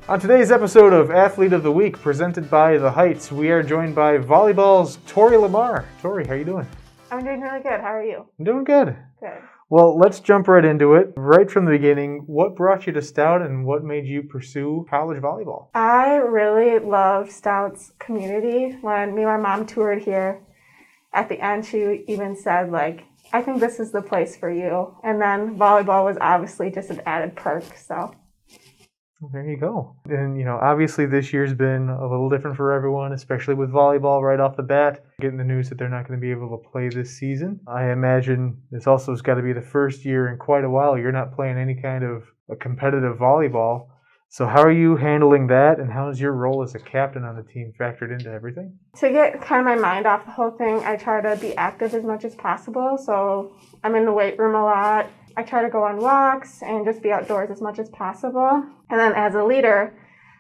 On today's episode of Athlete of the Week, presented by The Heights, we are joined by Volleyball's Tori Lammar. Tori, how are you doing? I'm doing really good. How are you? I'm doing good. Good. Well, let's jump right into it. Right from the beginning, what brought you to Stout and what made you pursue college volleyball? I really love Stout's community. When me and my mom toured here, at the end she even said, I think this is the place for you. And then volleyball was obviously just an added perk, so... Well, there you go. And, obviously this year's been a little different for everyone, especially with volleyball right off the bat. Getting the news that they're not going to be able to play this season. I imagine this also has got to be the first year in quite a while you're not playing any kind of a competitive volleyball. So how are you handling that, and how is your role as a captain on the team factored into everything? To get kind of my mind off the whole thing, I try to be active as much as possible. So I'm in the weight room a lot. I try to go on walks and just be outdoors as much as possible. And then as a leader,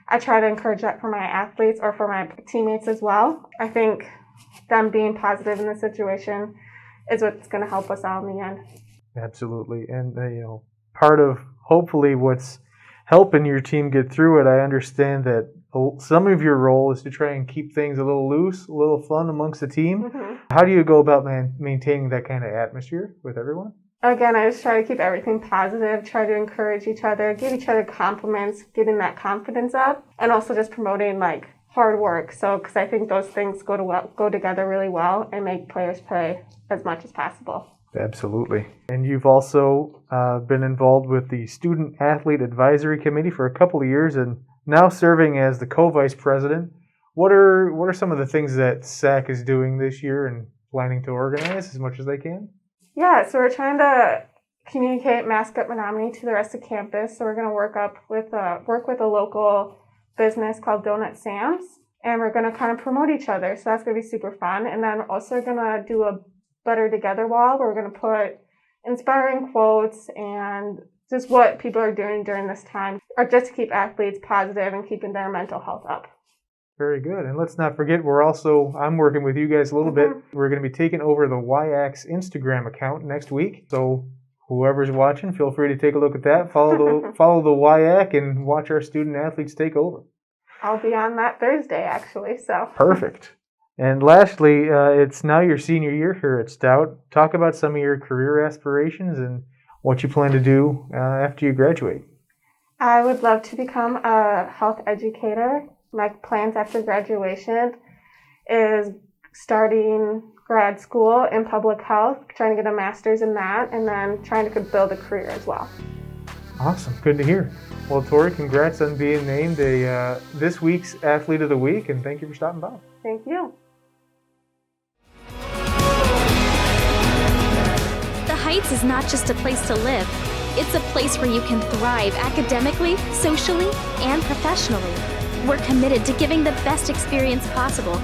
I try to encourage that for my athletes or for my teammates as well. I think them being positive in the situation is what's going to help us all in the end. Absolutely. And, part of hopefully what's helping your team get through it, I understand that some of your role is to try and keep things a little loose, a little fun amongst the team. Mm-hmm. How do you go about maintaining that kind of atmosphere with everyone? Again, I just try to keep everything positive, try to encourage each other, give each other compliments, getting that confidence up, and also just promoting hard work. So, because I think those things go together really well and make players play as much as possible. Absolutely. And you've also been involved with the Student Athlete Advisory Committee for a couple of years, and now serving as the co-vice president. What are some of the things that SAC is doing this year and planning to organize as much as they can? Yeah, so we're trying to communicate Mascot Menominee to the rest of campus. So we're going to work with a local business called Donut Sam's, and we're going to kind of promote each other. So that's going to be super fun. And then we're also going to do a Better Together wall where we're going to put inspiring quotes and just what people are doing during this time, or just to keep athletes positive and keeping their mental health up. Very good. And let's not forget, I'm working with you guys a little bit. We're going to be taking over the YAX Instagram account next week. So whoever's watching, feel free to take a look at that. Follow the YAC and watch our student athletes take over. I'll be on that Thursday, actually. So perfect. And lastly, it's now your senior year here at Stout. Talk about some of your career aspirations and what you plan to do after you graduate. I would love to become a health educator. My plans after graduation is starting grad school in public health, trying to get a master's in that, and then trying to build a career as well. Awesome. Good to hear. Well, Tori, congrats on being named this week's Athlete of the Week, and thank you for stopping by. Thank you. The Heights is not just a place to live. It's a place where you can thrive academically, socially, and professionally. We're committed to giving the best experience possible